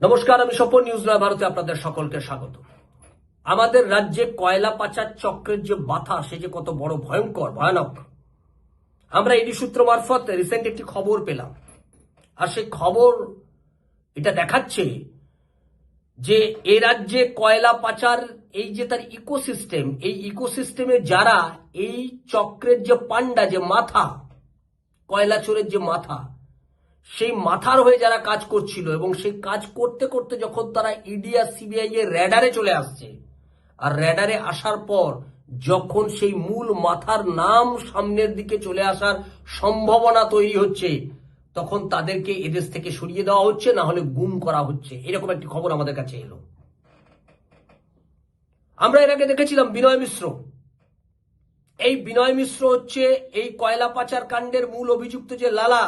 নমস্কার, আমি স্বপন নিউজ নয় ভারতে আপনাদের সকলকে স্বাগত। আমাদের রাজ্যে কয়লা পাচার চক্রের যে বাধা, সে যে কত বড় ভয়ঙ্কর ভয়ানক, আমরা ইডি সূত্র মারফত রিসেন্ট একটি খবর পেলাম। আর সেই খবর এটা দেখাচ্ছে যে এই রাজ্যে কয়লা পাচার এই যে তার ইকোসিস্টেম, এই ইকোসিস্টেমে যারা এই চক্রের যে পান্ডা, যে মাথা, কয়লা চোরের যে মাথা, সেই মাথার হয়ে যারা কাজ করছিল এবং সেই কাজ করতে করতে যখন তারা ইডি আর সিবিআই এর র্যাডারে চলে আসছে, আর র্যাডারে আসার পর যখন সেই মূল মাথার নাম সামনের দিকে চলে আসার সম্ভাবনা তৈরি হচ্ছে, তখন তাদেরকে এদেশ থেকে সরিয়ে দেওয়া হচ্ছে, না হলে গুম করা হচ্ছে। এরকম একটি খবর আমাদের কাছে এলো। আমরা এর আগে দেখেছিলাম বিনয় মিশ্র। এই বিনয় মিশ্র হচ্ছে এই কয়লা পাচার কাণ্ডের মূল অভিযুক্ত যে লালা,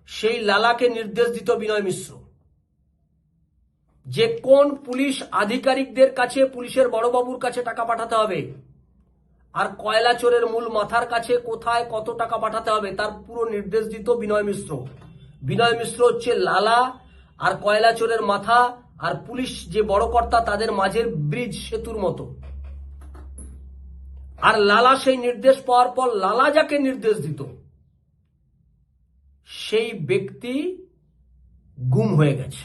সেই লালাকে নির্দেশ দিত বিনয় মিশ্র যে কোন পুলিশ আধিকারিকদের কাছে, পুলিশের বড়বাবুর কাছে টাকা পাঠাতে হবে, আর কয়লা চোরের মূল মাথার কাছে কোথায় কত টাকা পাঠাতে হবে, তার পুরো নির্দেশ দিত বিনয় মিশ্র। বিনয় মিশ্র হচ্ছে লালা আর কয়লা চোরের মাথা আর পুলিশ যে বড় কর্তা, তাদের মাঝের ব্রিজ, সেতুর মতো। আর লালা সেই নির্দেশ পাওয়ার পর লালা যাকে নির্দেশ দিত, সেই ব্যক্তি গুম হয়ে গেছে।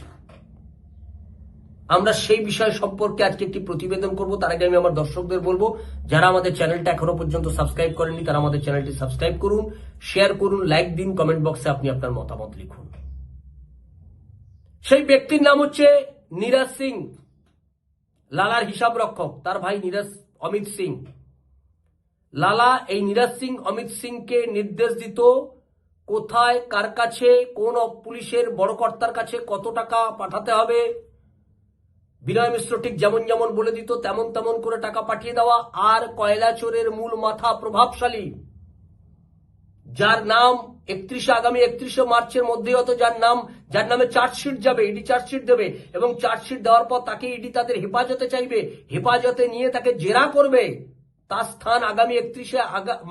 আমরা সেই বিষয় সম্পর্কে আজকে একটি প্রতিবেদন করব। তার আগে আমি আমার দর্শকদের বলবো, যারা আমাদের চ্যানেলটা এখনো পর্যন্ত সাবস্ক্রাইব করেননি, তারা আমাদের চ্যানেলটি সাবস্ক্রাইব করুন, শেয়ার করুন, লাইক দিন, কমেন্ট বক্সে আপনি আপনার মতামত লিখুন। সেই ব্যক্তির নাম হচ্ছে নীরজ সিং, লালার হিসাব রক্ষক, তার ভাই নীরজ অমিত সিং। লালা এই নীরজ সিং অমিত সিংকে নির্দেশ দিত কোথায়, কার কাছে, কোন পুলিশের বড় কর্তার কাছে কত টাকা পাঠাতে হবে। বিনয় মিশ্র ঠিক যেমন যেমন বলে দিত তেমন তেমন করে টাকা পাঠিয়ে দেওয়া। আর কয়লা চোরের মূল মাথা, প্রভাবশালী, যার নাম আগামী 31শে মার্চের মধ্যেই হয়তো যার নামে চার্জশিট যাবে, ইডি চার্জশিট দেবে, এবং চার্জশিট দেওয়ার পর তাকে ইডি তাদের হেফাজতে চাইবে, হেফাজতে নিয়ে তাকে জেরা করবে। তার স্থান আগামী 31শে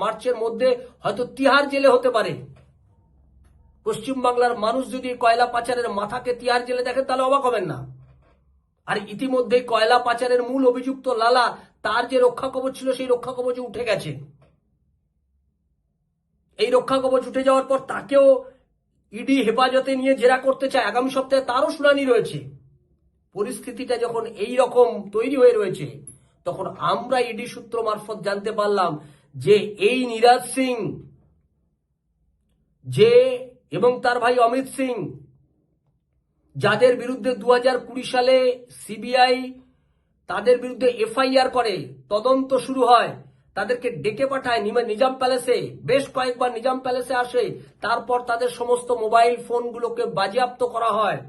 মার্চের মধ্যে হয়তো তিহার জেলে হতে পারে। পশ্চিমবাংলার মানুষ যদি কয়লা পাচারের মাথাকে তিহার জেলে দেখেন, তাহলে অবাক হবেন না। আর ইতিমধ্যে কয়লা পাচারের মূল অভিযুক্ত লালা, তার যে রক্ষা কবচ ছিল, সেই রক্ষা কবচ উঠে গেছে। এই রক্ষা কবচ উঠে যাওয়ার পর তাকেও ইডি হেফাজতে নিয়ে জেরা করতে চায়। আগামী সপ্তাহে তারও শুনানি রয়েছে। পরিস্থিতিটা যখন এই রকম তৈরি হয়ে রয়েছে, তখন আমরা ইডি সূত্র মারফত জানতে পারলাম যে এই নীরজ সিং যে এবং তার ভাই অমিত সিং, যাদের বিরুদ্ধে 2020 সালে সিবিআই তাদের বিরুদ্ধে এফআইআর করে, তদন্ত শুরু হয়, তাদেরকে ডেকে পাঠায় নিজাম প্যালেসে, বেশ কয়েকবার নিজাম প্যালেসে আসে, তারপর তাদের সমস্ত মোবাইল ফোনগুলোকে বাজেয়াপ্ত করা হয়।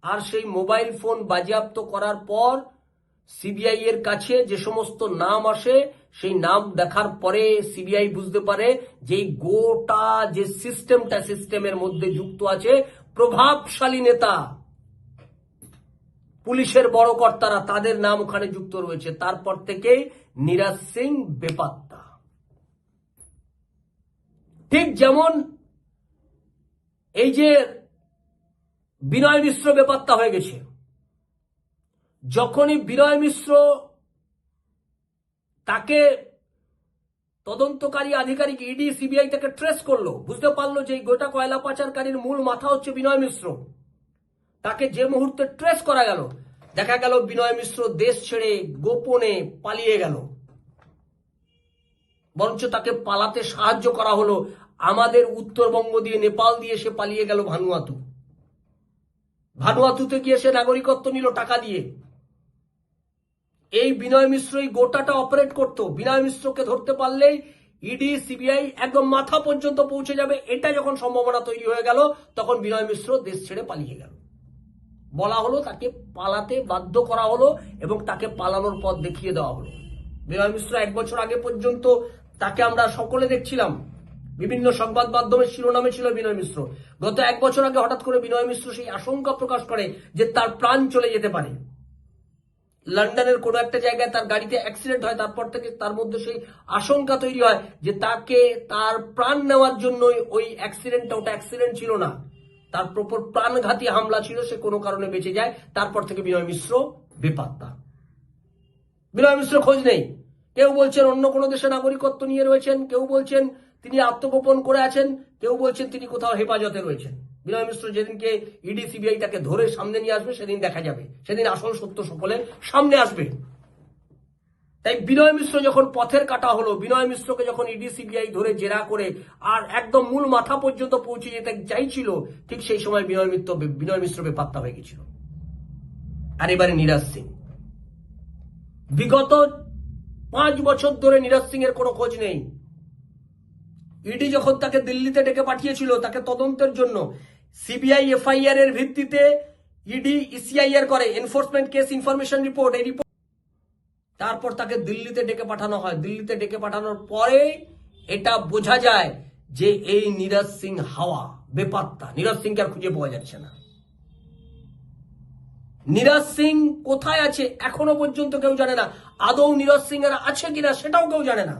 আর সেই মোবাইল ফোন বাজেয়াপ্ত করার পর সিবিআই এর কাছে যে সমস্ত নাম আসে, সেই নাম দেখার পরে সিবিআই বুঝতে পারে যে গোটা যে সিস্টেমের মধ্যে যুক্ত আছে প্রভাবশালী নেতা, পুলিশের বড় কর্তারা, তাদের নাম ওখানে যুক্ত রয়েছে। তারপর থেকে নীরজ সিং বেপাত্তা। ঠিক যেমন এই যে বিনয় মিশ্র বেপাত্তা হয়ে গেছে, যখনই বিনয় মিশ্র তাকে তদন্তকারী আধিকারিক ইডি সিবিআই তাকে ট্রেস করলো, বুঝতে পারলো যে গোটা কয়লা পাচারকারীর মূল মাথা হচ্ছে বিনয় মিশ্র, তাকে যে মুহূর্তে ট্রেস করা গেল, দেখা গেল বিনয় মিশ্র দেশ ছেড়ে গোপনে পালিয়ে গেল। বরঞ্চ তাকে পালাতে সাহায্য করা হলো। আমাদের উত্তরবঙ্গ দিয়ে, নেপাল দিয়ে সে পালিয়ে গেল ভানুয়াতুতে গিয়ে সে নাগরিকত্ব নিল টাকা দিয়ে। এই বিনয় মিশ্রই গোটাটা অপারেট করতো। বিনয় মিশ্রকে ধরতে পারলেই ইডি সিবিআই একদম মাথা পর্যন্ত পৌঁছে যাবে। এটা যখন সম্ভাবনা তৈরি হয়ে গেল, তখন বিনয় মিশ্র দেশ ছেড়ে পালিয়ে গেল। বলা হলো, তাকে পালাতে বাধ্য করা হলো এবং তাকে পালানোর পথ দেখিয়ে দেওয়া হলো। বিনয় মিশ্র 1 বছর আগে পর্যন্ত তাকে আমরা সকলে দেখছিলাম, বিভিন্ন সংবাদ মাধ্যমের শিরোনামে ছিল বিনয় মিশ্র। গত 1 বছর আগে হঠাৎ করে বিনয় মিশ্র সেই আশঙ্কা প্রকাশ করে যে তার প্রাণ চলে যেতে পারে। লন্ডনের কোনো একটা জায়গায় তার গাড়িতে অ্যাক্সিডেন্ট হয়, তারপর থেকে তার মধ্যে সেই আশঙ্কা তৈরি হয় যে তাকে তার প্রাণ নেওয়ার জন্য ওই অ্যাক্সিডেন্টটা, ওটা অ্যাক্সিডেন্ট ছিল না, তার প্রপর প্রাণঘাতী হামলা ছিল, সে কোনো কারণে বেঁচে যায়। তারপর থেকে বিনয় মিশ্র বেপাত্তা। বিনয় মিশ্র খোঁজ নেই। কেউ বলছেন অন্য কোনো দেশে নাগরিকত্ব নিয়ে রয়েছেন, কেউ বলছেন তিনি আত্মগোপন করে আছেন, কেউ বলছেন তিনি কোথাও হেফাজতে রয়েছেন। বিনয় মিশ্র যেদিনকে ইডি সিবিআই তাকে ধরে সামনে নিয়ে আসবে সেদিন দেখা যাবে, সেদিন আসল সত্য সকলের সামনে আসবে। তাই বিনয় মিশ্র যখন পথের কাটা হলো, বিনয় মিশ্রকে যখন ইডি সিবিআই ধরে জেরা করে আর একদম মূল মাথা পর্যন্ত পৌঁছে যেতে চাইছিল, ঠিক সেই সময় বিনয় মিশ্র বেপাত্তা হয়ে গেছিল। আর এবারে নীরাজ সিং, বিগত 5 বছর ধরে নীরাজ সিং এর কোনো খোঁজ নেই। ইডি যখন তাকে দিল্লিতে ডেকে পাঠিয়েছিল তাকে তদন্তের জন্য, সিবিআই এফআইআর এর ভিত্তিতে ইডি ইসিআইআর করে, এনফোর্সমেন্ট কেস ইনফরমেশন রিপোর্ট, এই রিপোর্ট, তারপর তাকে দিল্লিতে ডেকে পাঠানো হয়। দিল্লিতে ডেকে পাঠানোর পরে এটা বোঝা যায় যে এই নীরাজ সিং হাওয়া, বেপাত্তা। নীরাজ সিংকে আর খুঁজে পাওয়া যাচ্ছে না। নীরাজ সিং কোথায় আছে এখনো পর্যন্ত কেউ জানে না। আদৌ নীরাজ সিং এর আছে কিনা সেটাও কেউ জানে না।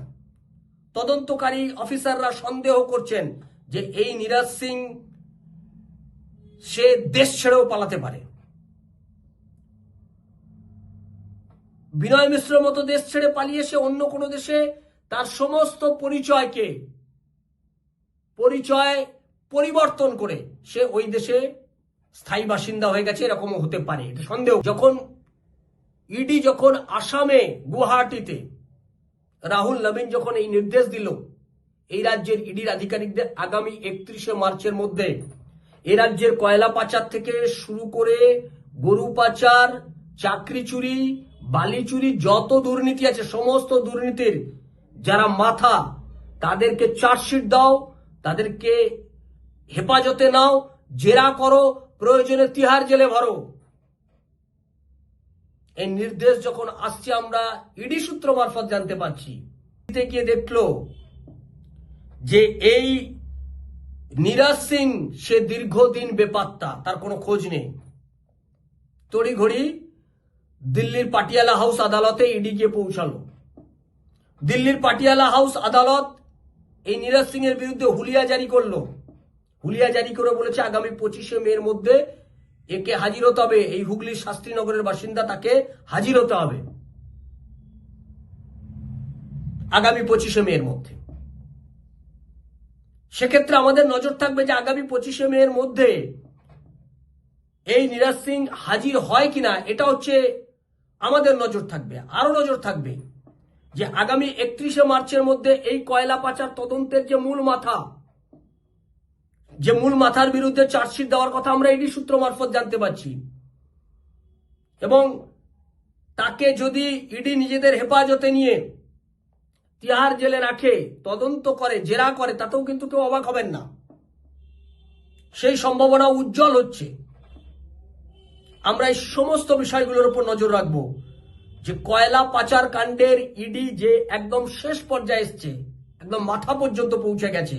তদন্তকারী অফিসাররা সন্দেহ করছেন যে এই নীরাজ সিং সে দেশ ছেড়েও পালাতে পারে। বিনয় মিশ্রের মতো দেশ ছেড়ে পালিয়ে সে অন্য কোনো দেশে তার সমস্ত পরিচয় পরিবর্তন করে সে ওই দেশে স্থায়ী বাসিন্দা হয়ে গেছে, এরকমও হতে পারে, এটা সন্দেহ। যখন ইডি যখন আসামে গুয়াহাটিতে রাহুল নবীন যখন এই নির্দেশ দিল এই রাজ্যের ইডির আধিকারিকদের আগামী 31শে মার্চের মধ্যে এই রাজ্যের কয়লা পাচার থেকে শুরু করে গরু পাচার, চাকরি চুরি, বালি চুরি, যত দুর্নীতি আছে সমস্ত দুর্নীতির যারা মাথা, তাদেরকে চার্জশিট দাও, তাদেরকে হেফাজতে নাও, জেরা করো, প্রয়োজনে তিহার জেলে ভরো। এই নির্দেশ যখন আসছে আমরা ইডি সূত্র মারফত জানতে পারছি। গিয়ে দেখলো যে এই নীরাজ সিং সে দীর্ঘদিন বেপাত্তা, তার কোনো খোঁজ নেই। তড়িঘড়ি দিল্লির পাটিয়ালা হাউস আদালতে ইডি গিয়ে পৌঁছালো। দিল্লির পাটিয়ালা হাউস আদালত এই নীরাজ সিং এর বিরুদ্ধে হুলিয়া জারি করলো। হুলিয়া জারি করে বলেছে আগামী 25শে মের মধ্যে একে হাজির হতে হবে। এই হুগলির শাস্ত্রীনগরের বাসিন্দা, তাকে হাজির হতে হবে আগামী 25শে মের মধ্যে। সেক্ষেত্রে আমাদের নজর থাকবে যে আগামী 25শে মের মধ্যে এই নীরাজ সিং হাজির হয় কিনা, এটা হচ্ছে আমাদের নজর থাকবে। আরো নজর থাকবে যে আগামী 31শে মার্চের মধ্যে এই কয়লা পাচার তদন্তের যে মূল মাথার বিরুদ্ধে চার্জশিট দেওয়ার কথা আমরা ইডি সূত্র মারফত জানতে পারছি। এবং তাকে যদি ইডি নিজেদের হেফাজতে নিয়ে তিহার জেলে রাখে, তদন্ত করে, জেরা করে, তাতেও কিন্তু কেউ অবাক হবেন না। সেই সম্ভাবনা উজ্জ্বল হচ্ছে। আমরা এই সমস্ত বিষয়গুলোর উপর নজর রাখবো যে কয়লা পাচার কাণ্ডের ইডি যে একদম শেষ পর্যায়ে এসছে, একদম মাথা পর্যন্ত পৌঁছে গেছে,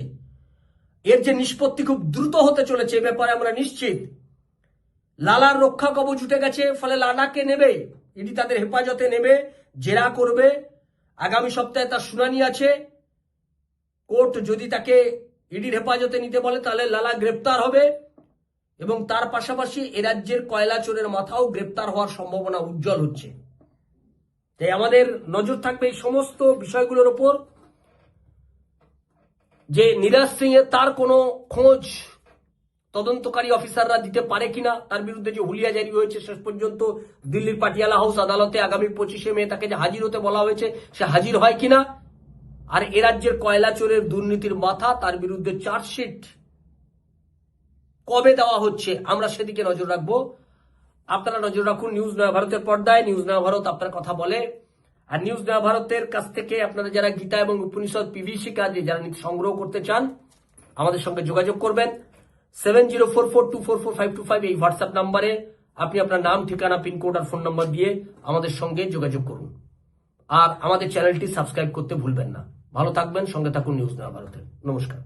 এর যে নিষ্পত্তি খুব দ্রুত হতে চলেছে এ ব্যাপারে আমরা নিশ্চিত। লালার রক্ষা কবচ উঠে গেছে, ফলে লালাকে নেবে, ইডি তাদের হেফাজতে নেবে, জেরা করবে। আগামী সপ্তাহে তার শুনানি আছে। কোর্ট যদি তাকে ইডির হেফাজতে নিতে বলে তাহলে লালা গ্রেপ্তার হবে এবং তার পাশাপাশি এ রাজ্যের কয়লা চোরের মাথাও গ্রেপ্তার হওয়ার সম্ভাবনা উজ্জ্বল হচ্ছে। তাই আমাদের নজর থাকবে এই সমস্ত বিষয়গুলোর উপর যে নীরাজ সিং এর তার কোনো খোঁজ তদন্তকারী অফিসাররা দিতে পারে কিনা, তার বিরুদ্ধে যে হুলিয়া জারি হয়েছে শেষ পর্যন্ত দিল্লির পাটিয়ালা হাউস আদালতে আগামী 25শে মে তাকে যে হাজির হতে বলা হয়েছে সে হাজির হয় কিনা, আর এ রাজ্যের কয়লা চোরের দুর্নীতির মাথা তার বিরুদ্ধে চার্জশিট কবে দেওয়া হচ্ছে আমরা সেদিকে নজর রাখবো। আপনারা নজর রাখুন নিউজ নয়া ভারতের পর্দায়। নিউজ নয়া ভারত আপনার কথা বলে। আর নিউজ নয়া ভারতের কাছ থেকে আপনারা যারা গীতা এবং উপনিষদ পিভিসি কাজে যারা সংগ্রহ করতে চান আমাদের সঙ্গে যোগাযোগ করবেন। 7044244525 এই হোয়াটসঅ্যাপ নাম্বারে আপনি আপনার নাম, ঠিকানা, পিনকোড আর ফোন নাম্বার দিয়ে আমাদের সঙ্গে যোগাযোগ করুন। আর আমাদের চ্যানেলটি সাবস্ক্রাইব করতে ভুলবেন না। ভালো থাকবেন, সঙ্গে থাকুন নিউজ নয়া ভারতের। নমস্কার।